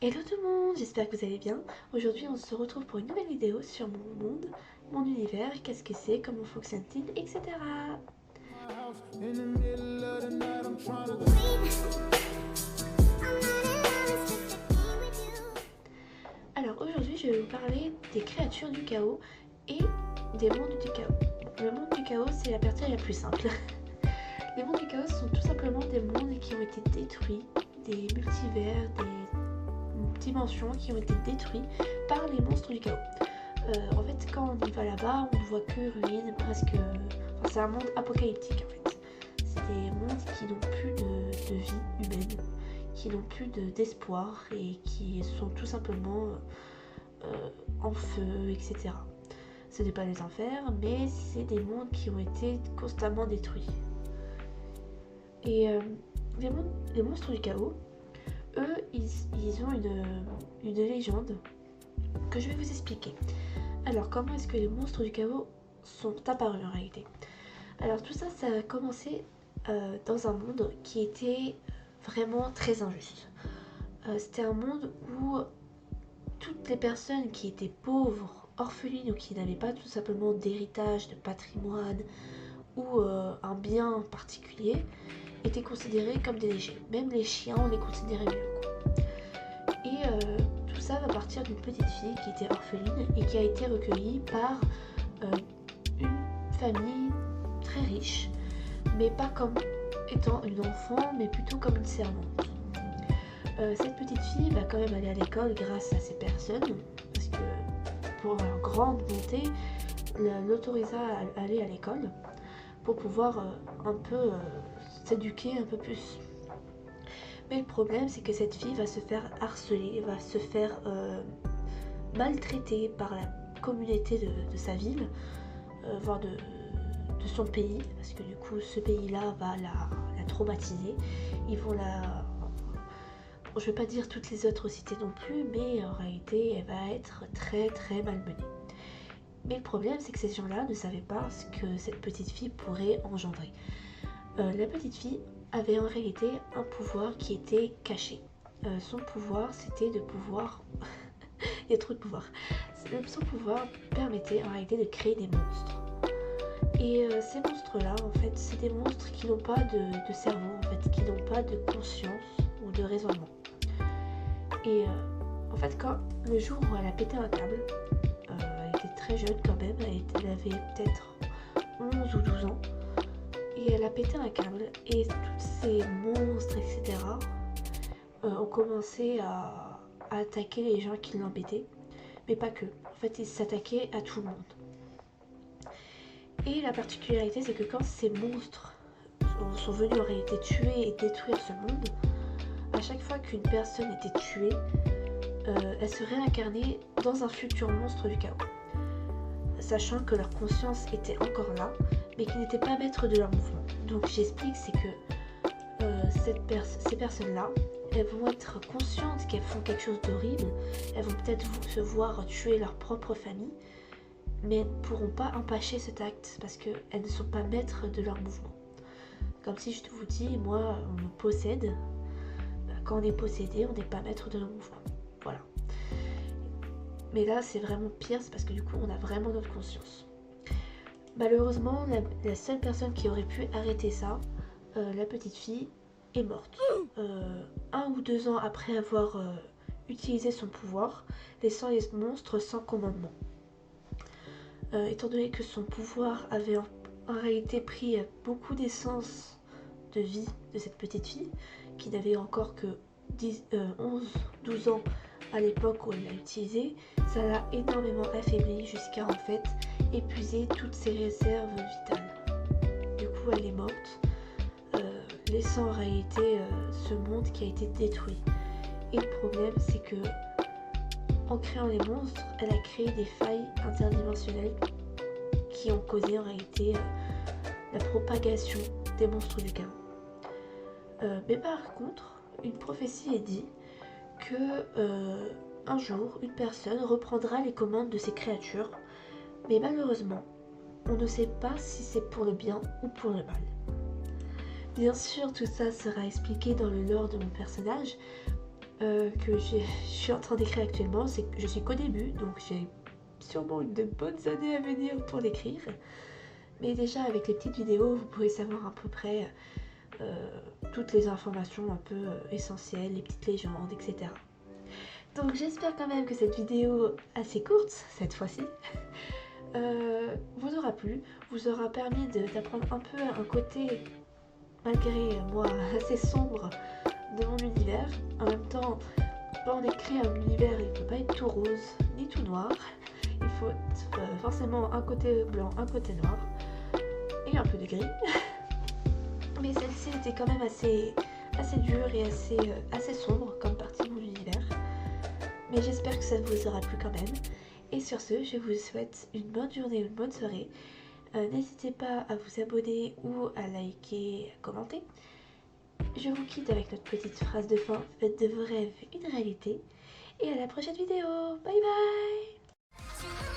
Hello tout le monde, j'espère que vous allez bien. Aujourd'hui on se retrouve pour une nouvelle vidéo sur mon monde, mon univers, qu'est-ce que c'est, comment fonctionne-t-il, etc. Alors aujourd'hui je vais vous parler des créatures du chaos et des mondes du chaos. Le monde du chaos c'est la partie la plus simple. Les mondes du chaos sont tout simplement des mondes qui ont été détruits, des multivers, des dimensions qui ont été détruits par les monstres du chaos. En fait, quand on y va là-bas, on ne voit que ruines, presque. Enfin, c'est un monde apocalyptique en fait. C'est des mondes qui n'ont plus de vie humaine, qui n'ont plus d'espoir et qui sont tout simplement en feu, etc. Ce n'est pas les enfers, mais c'est des mondes qui ont été constamment détruits. Et les monstres du chaos, eux, ils ont une légende que je vais vous expliquer. Alors, comment est-ce que les monstres du chaos sont apparus en réalité? Alors, tout ça, ça a commencé dans un monde qui était vraiment très injuste. C'était un monde où toutes les personnes qui étaient pauvres, orphelines ou qui n'avaient pas tout simplement d'héritage, de patrimoine ou un bien particulier, étaient considérés comme des déchets. Même les chiens, on les considérait mieux. Et tout ça va partir d'une petite fille qui était orpheline et qui a été recueillie par une famille très riche, mais pas comme étant une enfant, mais plutôt comme une servante. Cette petite fille va quand même aller à l'école grâce à ces personnes, parce que pour leur grande bonté, l'autorisa à aller à l'école pour pouvoir un peu s'éduquer un peu plus. Mais le problème, c'est que cette fille va se faire harceler, va se faire maltraiter par la communauté de sa ville, voire de son pays, parce que du coup, ce pays-là va la traumatiser. Ils vont la... Je ne vais pas dire toutes les autres cités non plus, mais en réalité, elle va être très très malmenée. Mais le problème, c'est que ces gens-là ne savaient pas ce que cette petite fille pourrait engendrer. La petite fille avait en réalité un pouvoir qui était caché. Son pouvoir, c'était de pouvoir... Il y a trop de pouvoir. Son pouvoir permettait en réalité de créer des monstres. Et ces monstres-là, en fait, c'est des monstres qui n'ont pas de cerveau, en fait, qui n'ont pas de conscience ou de raisonnement. Et en fait, quand le jour où elle a pété un câble, elle était très jeune quand même, elle avait peut-être 11 ou 12 ans, et elle a pété un câble, et tous ces monstres, etc., ont commencé à attaquer les gens qui l'embêtaient, mais pas que. En fait, ils s'attaquaient à tout le monde. Et la particularité, c'est que quand ces monstres sont venus en réalité tuer et détruire ce monde, à chaque fois qu'une personne était tuée, elle se réincarnait dans un futur monstre du chaos. Sachant que leur conscience était encore là, mais qu'ils n'étaient pas maîtres de leur mouvement. Donc j'explique, c'est que ces personnes-là, elles vont être conscientes qu'elles font quelque chose d'horrible, elles vont peut-être se voir tuer leur propre famille, mais elles ne pourront pas empêcher cet acte parce qu'elles ne sont pas maîtres de leur mouvement. Comme si je vous dis, moi, on me possède. Quand on est possédé, on n'est pas maître de nos mouvements. Voilà. Mais là, c'est vraiment pire, c'est parce que du coup, on a vraiment notre conscience. Malheureusement, la seule personne qui aurait pu arrêter ça, la petite fille, est morte. 1 ou 2 ans après avoir utilisé son pouvoir, laissant les monstres sans commandement. Étant donné que son pouvoir avait en réalité pris beaucoup d'essence de vie de cette petite fille, qui n'avait encore que 11-12 ans à l'époque où elle l'a utilisé, ça l'a énormément affaiblie jusqu'à en fait épuiser toutes ses réserves vitales. Du coup, elle est morte, laissant en réalité ce monde qui a été détruit. Et le problème, c'est que en créant les monstres, elle a créé des failles interdimensionnelles qui ont causé en réalité la propagation des monstres du chaos. Mais par contre, une prophétie est dit que un jour, une personne reprendra les commandes de ces créatures, mais malheureusement, on ne sait pas si c'est pour le bien ou pour le mal. Bien sûr, tout ça sera expliqué dans le lore de mon personnage, je suis en train d'écrire actuellement. Je suis qu'au début, donc j'ai sûrement de bonnes années à venir pour l'écrire. Mais déjà avec les petites vidéos, vous pourrez savoir à peu près toutes les informations un peu essentielles, les petites légendes, etc. Donc j'espère quand même que cette vidéo assez courte, cette fois-ci, vous aura plu, vous aura permis d'apprendre un peu un côté, malgré moi, assez sombre de mon univers. En même temps, quand on écrit un univers, il ne peut pas être tout rose ni tout noir. Il faut forcément un côté blanc, un côté noir et un peu de gris. Mais celle-ci était quand même assez dure et assez sombre comme partie de mon univers. Mais j'espère que ça vous aura plu quand même. Et sur ce, je vous souhaite une bonne journée ou une bonne soirée. N'hésitez pas à vous abonner ou à liker, à commenter. Je vous quitte avec notre petite phrase de fin. Faites de vos rêves une réalité. Et à la prochaine vidéo. Bye bye.